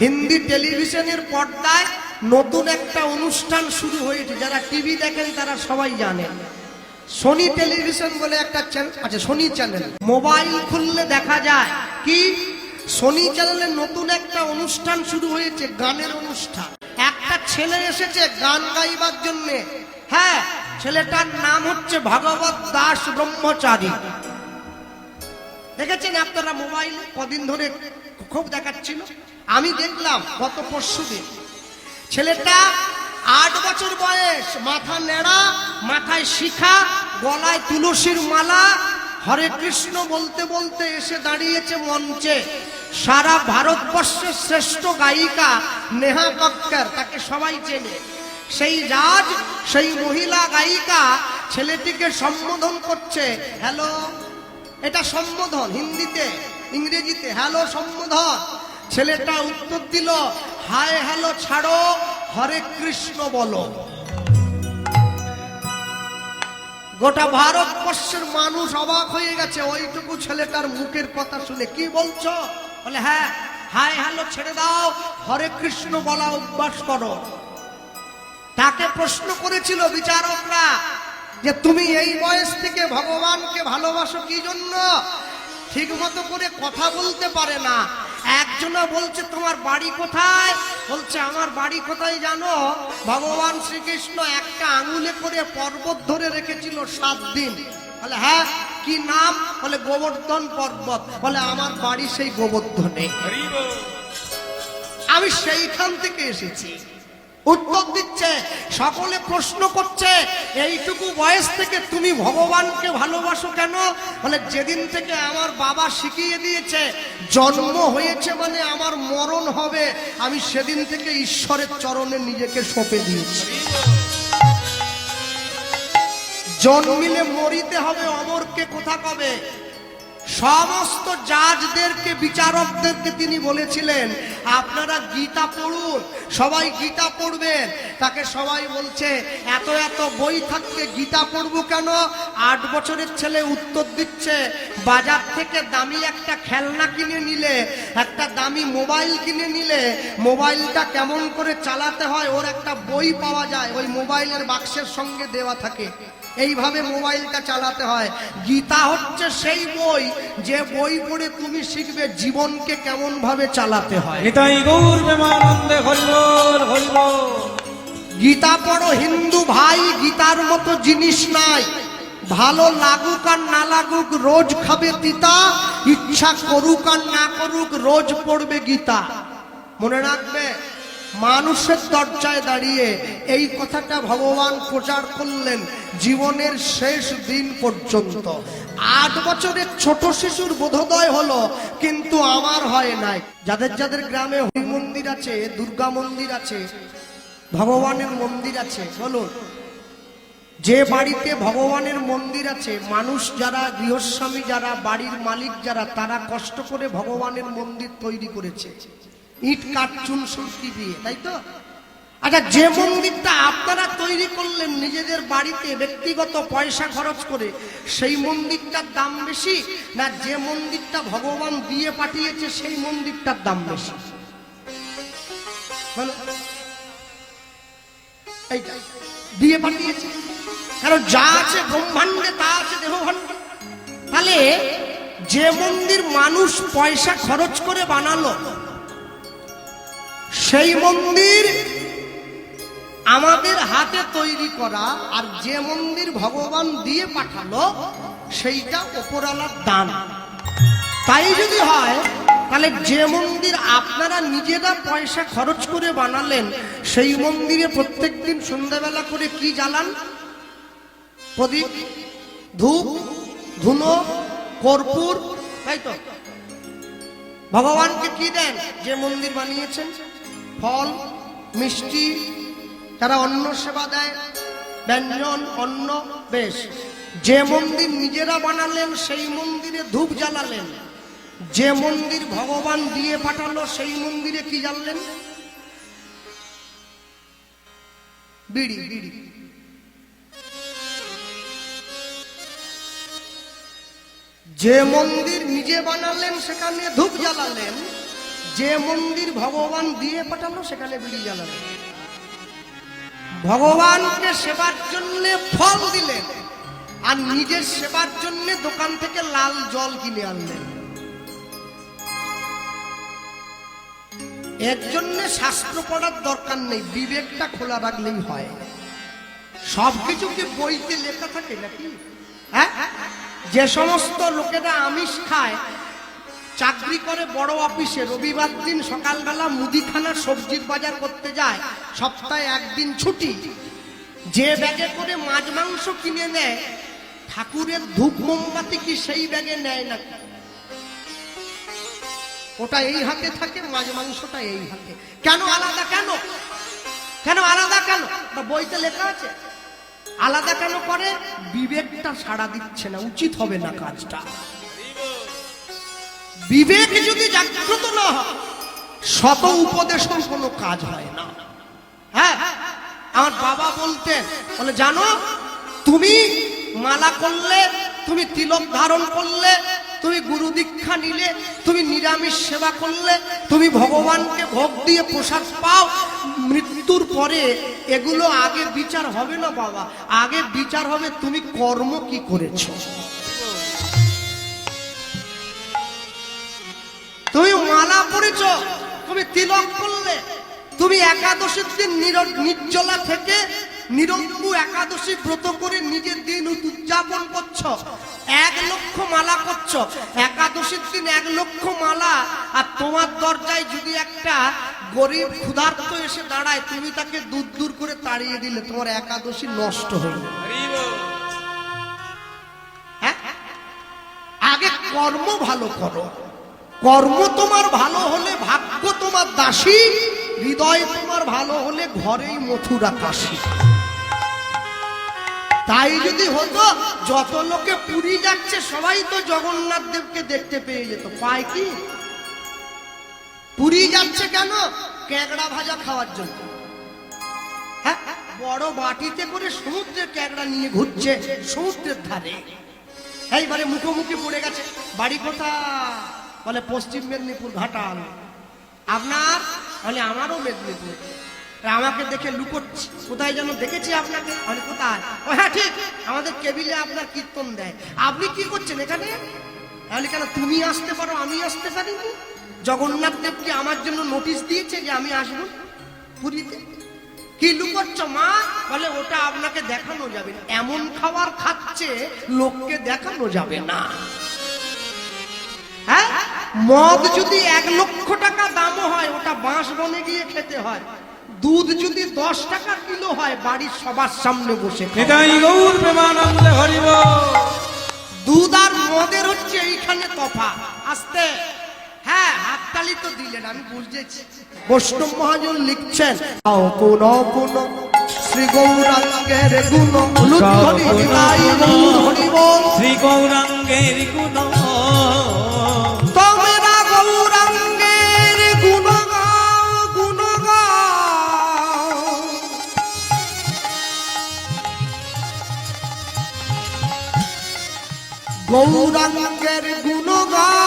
হিন্দি টেলিভিশনের পর্দায় নতুন একটা অনুষ্ঠান শুরু হয়েছে। যারা টিভি দেখেন তারা সবাই জানেন, সোনি টেলিভিশন বলে একটা চ্যানেল আছে, সোনি চ্যানেল। মোবাইল খুললে দেখা যায় কি, সোনি চ্যানেলে নতুন একটা অনুষ্ঠান শুরু হয়েছে, গানের অনুষ্ঠান। একটা ছেলে এসেছে গান গাইবার জন্য। হ্যাঁ, ছেলেটার নাম হচ্ছে ভাগবত দাস ব্রহ্মচারী। দেখেছেন আপনারা মোবাইলে কদিন ধরে খুব দেখাচ্ছিল। আমি দেখলাম গত পরশুদিন। ছেলেটা 8 বছর বয়স, মাথা নেড়া, মাথায় শিখা, গলায় তুলসীর মালা, হরে কৃষ্ণ বলতে বলতে এসে দাঁড়িয়েছে মঞ্চে। সারা ভারতবর্ষের শ্রেষ্ঠ গায়িকা নেহা কক্কর, তাকে সবাই চেনে। সেই রাজ, সেই মহিলা গায়িকা ছেলেটিকে সম্বোধন করছে, হ্যালো। এটা সম্বোধন হিন্দিতে, ইংরেজিতে হ্যালো সম্বোধন। ছেলেটা উত্তর দিল, হাই হ্যালো ছাড়ো, হরে কৃষ্ণ বলো। গোটা ভারতবর্ষের মানুষ অবাক হয়ে গেছে ওইটুকু ছেলেটার মুখের কথা শুনে। কি বলছো? বলে হ্যাঁ, হাই হ্যালো ছেড়ে দাও, হরে কৃষ্ণ বলা অভ্যাস করো। তাকে প্রশ্ন করেছিল বিচারকরা যে তুমি এই বয়স থেকে ভগবানকে ভালোবাসো কি জন্য? ঠিক মতো করে কথা বলতে পারে না। একজনা বলছে তোমার বাড়ি কোথায়? বলছে আমার বাড়ি কোথায় জানো? ভগবান শ্রীকৃষ্ণ একটা আঙুলে করে পর্বত ধরে রেখেছিল 7 দিন। বলে হ্যাঁ, কি নাম? বলে গোবর্ধন পর্বত। বলে আমার বাড়ি সেই গোবর্ধনে, আমি সেইখান থেকে এসেছি। উত্তর দিচ্ছে, সকলে প্রশ্ন করছে এইটুকু বয়স থেকে তুমি ভগবানকে ভালোবাসো কেন? বলে যেদিন থেকে আমার বাবা শিখিয়ে দিয়েছে জন্ম হয়েছে মানে আমার মরণ হবে, আমি সেদিন থেকে ঈশ্বরের চরণে নিজেকে সঁপে দিয়েছি। জন্মিলে মরিতে হবে, অমরকে কোথা পাবে? সমস্ত জাজদেরকে, বিচারকদেরকে তিনি বলেছিলেন আপনারা গীতা পড়ুন, সবাই গীতা পড়বেন। তাকে সবাই বলছে এত এত বই থাকতে গীতা পড়বো কেন? 8 বছরের ছেলে উত্তর দিচ্ছে, বাজার থেকে দামি একটা খেলনা কিনে নিলে, একটা দামি মোবাইল কিনে নিলে, মোবাইলটা কেমন করে চালাতে হয় ওর একটা বই পাওয়া যায়, ওই মোবাইলের বাক্সের সঙ্গে দেওয়া থাকে। এইভাবে মোবাইলটা চালাতে হয়। গীতা হচ্ছে সেই বই, যে বই পড়ে তুমি শিখবে জীবনকে কেমন ভাবে চালাতে হয়। গীতা পড়ো হিন্দু ভাই, গীতার মতো জিনিস নাই। ভালো লাগুক আর না লাগুক রোজ খাবে তিতা, ইচ্ছা করুক আর না করুক রোজ পড়বে গীতা। মনে রাখবে, মানুষের দরজায় দাঁড়িয়ে এই কথাটা ভগবান প্রচার করলেন জীবনের শেষ দিন পর্যন্ত। 8 বছরের ছোট শিশুর বোধোদয় হলো, কিন্তু আমার হয় নাই। যাদের যাদের গ্রামে হরি মন্দির আছে, দুর্গা মন্দির আছে, ভগবানের মন্দির আছে, বলুন। যে বাড়িতে ভগবানের মন্দির আছে, মানুষ যারা, গৃহস্বামী যারা, বাড়ির মালিক যারা, তারা কষ্ট করে ভগবানের মন্দির তৈরি করেছে ইট কাঠ চুন সুরকি দিয়ে, তাই তো? আচ্ছা, যে মন্দিরটা আপনারা তৈরি করলেন নিজেদের বাড়িতে ব্যক্তিগত পয়সা খরচ করে, সেই মন্দিরটার দাম বেশি না যে মন্দিরটা ভগবান দিয়ে পাঠিয়েছে সেই মন্দিরটার দাম বেশি? এইটা দিয়ে পাঠিয়েছে, কারণ যা আছে ব্রহ্মাণ্ডে তা আছে দেহভাণ্ডে। তাহলে যে মন্দির মানুষ পয়সা খরচ করে বানালো সেই মন্দির আমাদের হাতে তৈরি করা, আর যে মন্দির ভগবান দিয়ে পাঠালো সেইটা ওপরওয়ালার দান। তাই যদি হয় তাহলে যে মন্দির আপনারা নিজেরা পয়সা খরচ করে বানালেন সেই মন্দিরে প্রত্যেকদিন সন্ধ্যাবেলা করে কি জ্বালান? প্রদীপ, ধূপ, ধুনো, কর্পূর, তাই তো? ভগবানকে কি দেন যে মন্দির বানিয়েছেন? ফল, মিষ্টি, তারা অন্ন সেবা দেয়, ব্যঞ্জন, অন্ন। বেশ, যে মন্দির নিজেরা বানালেন সেই মন্দিরে ধূপ জ্বালালেন, যে মন্দির ভগবান দিয়ে পাঠালো সেই মন্দিরে কি জ্বাললেন? বিড়ি। বিড়ি যে মন্দির নিজে বানালেন সেখানে ধূপ জ্বালালেন, যে মন্দির ভগবান দিয়ে পাঠালো সেখানে বিড়ি জ্বালাবে। ভগবানকে সেবার জন্য ফল দিলেন আর নিজের সেবার জন্য দোকান থেকে লাল জল কিনে আনলেন। এর জন্য শাস্ত্র পড়ার দরকার নেই, বিবেকটা খোলা রাখলেই হয়। সবকিছু কি বইতে লেখা থাকে নাকি? হ্যাঁ, যে সমস্ত লোকেরা আমিষ খায়, চাকরি করে বড় অফিসে, রবিবার দিন সকালবেলা মুদিখানা সবজির বাজার করতে যায়, সপ্তাহে একদিন ছুটি, যে ব্যাগে করে মাছ মাংস কিনে নেয়, ঠাকুরের ধূপ মোমবাতি কি সেই ব্যাগে নেয় না? ওটা এই হাতে থাকে, মাছ মাংসটা এই হাতে। কেন আলাদা? কেন কেন আলাদা? কেন? বইতে লেখা আছে। আলাদা কেন করে? বিবেকটা সাড়া দিচ্ছে না, উচিত হবে না কাজটা। বিবেক যদি জাগ্রত না হয়, শত উপদেশের কোনো কাজ হয় না। হ্যাঁ, আমার বাবা বলতেন, বলে জানো তুমি মালা করলে, তুমি তিলক ধারণ করলে, তুমি গুরু দীক্ষা নিলে, তুমি নিরামিষ সেবা করলে, তুমি ভগবানকে ভোগ দিয়ে প্রসাদ পাও, মৃত্যুর পরে এগুলো আগে বিচার হবে না বাবা, আগে বিচার হবে তুমি কর্ম কি করেছো। তুমি মালা পড়েছ, তুমি তিলক করলে, তুমি একাদশীর দিন নির্জলা থেকে নিরঙ্কু একাদশী ব্রত করে নিজের দিন উদযাপন করছো, 1 লক্ষ মালা করছো, একাদশীর দিন 1 লক্ষ মালা, আর তোমার দরজায় যদি একটা গরিব ক্ষুধার্ত এসে দাঁড়ায়, তুমি তাকে দূর দূর করে তাড়িয়ে দিলে, তোমার একাদশী নষ্ট হয়ে যাবে। হ্যাঁ, আগে কর্ম ভালো করো। কর্ম তোমার ভালো হলে ভাগ্য তোমার দাসী, হৃদয় তোমার ভালো হলে ঘরেই মথুরা কাশী। তাই যদি হতো, যত লোকে পুরী যাচ্ছে সবাই তো জগন্নাথ দেবকে দেখতে পেয়ে যেত। পায় কি? পুরী যাচ্ছে কেন? ক্যাংড়া ভাজা খাওয়ার জন্য। হ্যাঁ, বড় বাটিতে করে সমুদ্রের ক্যাংড়া নিয়ে ঘুরছে সমুদ্রের ধারে। এইবারে মুখোমুখি পড়ে গেছে, বাড়ি কোথায়? বলে পশ্চিম মেদিনীপুর, ঘাটাল। আপনার? বলে আমারও মেদিনীপুর। আমাকে দেখে লুকোচ্ছে, কোথায় যেন দেখেছি আপনাকে। বলে কোথায়? ও হ্যাঁ ঠিক, আমাদের কেবিলে আপনার কীর্তন দেয়। আপনি কি করছেন এখানে? বলে কেন, তুমি আসতে পারো, আমি আসতে পারিনি? জগন্নাথ দেব কি আমার জন্য নোটিশ দিয়েছে যে আমি আসবো পুরীতে? কি লুকোচ্ছ মা? বলে ওটা আপনাকে দেখানো যাবে না। এমন খাবার খাচ্ছে লোককে দেখানো যাবে না। হ্যাঁ, মদ যদি 1 লক্ষ টাকা দামও হয়, ওটা বাঁশ বনে গিয়ে খেতে হয়। দুধ যদি 10 টাকা কিলো হয়, বাড়ির সবার সামনে বসে। দুধ আর মদের হচ্ছে এইখানে তফাৎ। আসতে হ্যাঁ, হাততালি তো দিলেন, আমি বুঝেছি। বৈষ্ণব মহাজন লিখছেন, কোন কোন শ্রী গৌরাঙ্গের গুণ, শ্রী গৌরাঙ্গের গুণ, তোমরা গৌরাঙ্গের গুণ গাও, গুণ গাও। গৌরাঙ্গের গুণ গাও,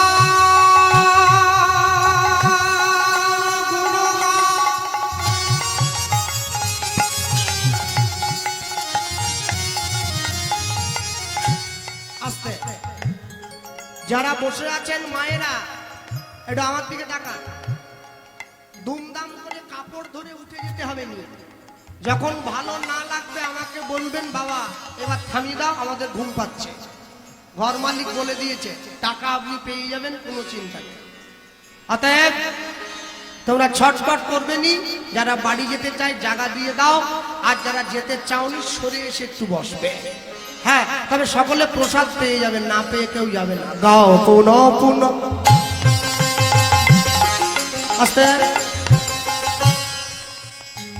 যারা বসে আছেন মায়েরা, এটা আমার দিকে তাকান। দুমদাম করে কাপড় ধরে উঠে যেতে হবে না। যখন ভালো না লাগবে আমাকে বলবেন, বাবা এবার থামিয়ে দাও, আমাদের ঘুম পাচ্ছে। ঘর মালিক বলে দিয়েছে, টাকা আপনি পেয়ে যাবেন, কোনো চিন্তা নেই। অতএব তোমরা ছটফট করবে নি। যারা বাড়ি যেতে চায় জায়গা দিয়ে দাও, আর যারা যেতে চাওনি সরে এসে একটু বসবে। হ্যাঁ, তবে সকলে প্রসাদ পেয়ে যাবেন, না পেয়ে কেউ যাবে না। গাও পুনঃ পুনঃ। আস্তে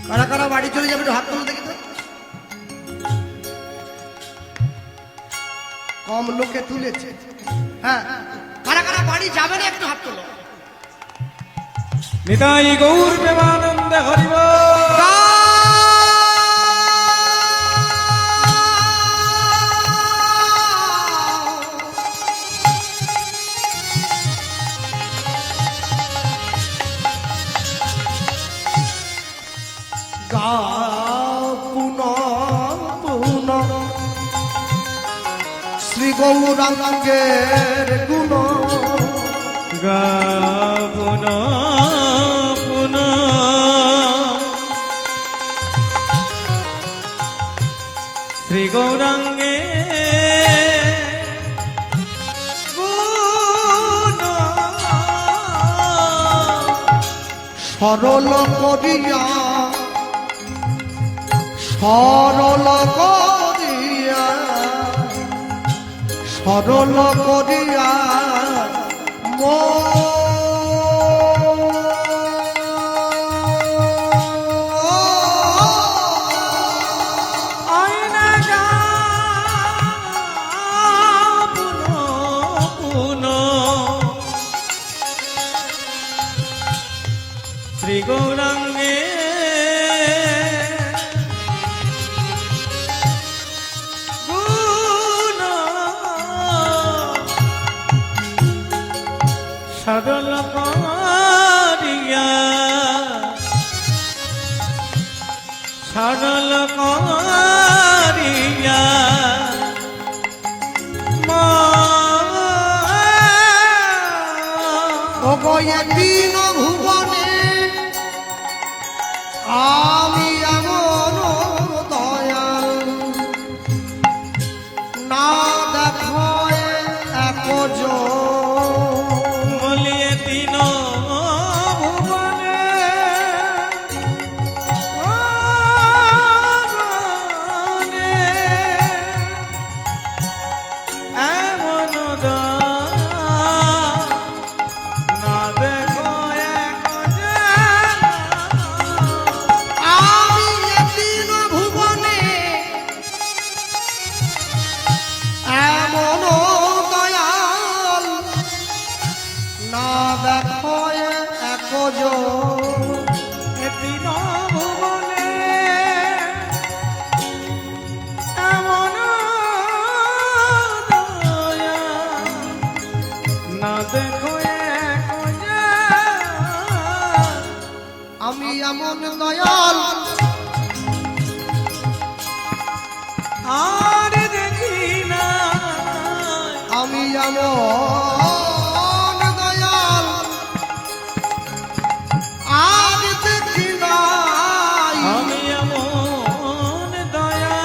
কারা কারা বাড়ি চলে যাবে হাত তুলে দেখি তো। কম লোকে তুলেছে। হ্যাঁ, কারা কারা বাড়ি যাবে না একটু হাত তুলো। নিতাই গৌর প্রেমানন্দে হরি বল। গৌরাঙ্গের গুণ গাবুন পুন শ্রী গৌরাঙ্গে গুণ সরল করিয়া সরল করিয়া সরল করিয়া আয়না গাবুন পুন শ্রী গৌরাঙ্গে গুণ সরল করিয়া সরল করিয়া দিন ভুবনে আমি এমন দয়াল না দেখায় একজন বলিয়ে দিন ভুবনে এমন না দেখো আমি দিন ভুবনে এমন দয়াল না দেখায় একজন দিন ভুবনে এমন দয়া না দেখো আমি এমন দয়াল আর দেখি না আমি এমন দয়াল আজ দেখি নাই আমি এমন দয়া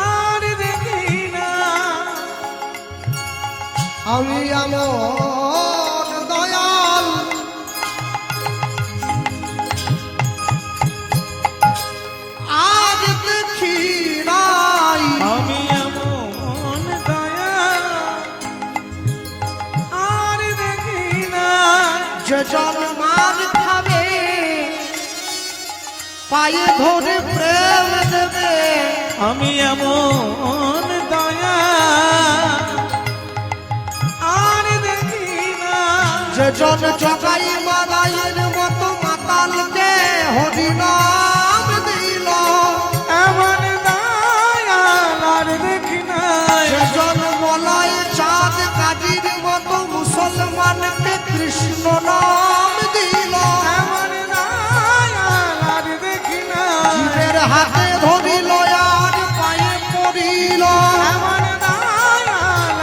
আর দেখি না আমি এমন দয়াল আজ দেখি নাই আমি এমন দয়া আর দেখি না যে জন্মার খাবে পায়ে ধরে প্রেম দেবে আমি এমন দয়া আর দেখি না যে জন জগাই মারাইয়ের মতো মাতালকে হরিনাম দিল এমন দয়া আর দেখি না যে জন বলায় চাঁদ কাজির মতো মুসলমানকে কৃষ্ণ নাম দিল এমন দয়া আর দেখি না জীবের হাতে ধরিল আর পায়ে পড়িল এমন দয়া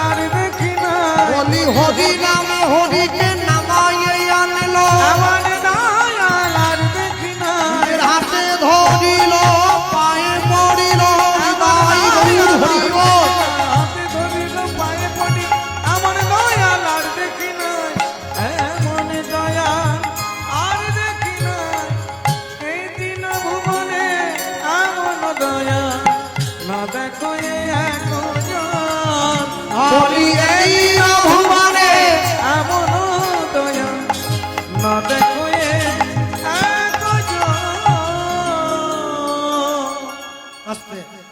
আর দেখি না বলি হরি নামে হরিকে নামাইয়ে আনলো এমন দয়া আর দেখি না জীবের হাতে ধরিল পায়ে পড়িল হৃদয় গৌর হরি বল। হাতে ধরিল পায়ে পড়ি এমন দয়া আর দেখি না এমন দয়া আর দেখি না এই দিন ভুবনে এমন দয়া না দেখো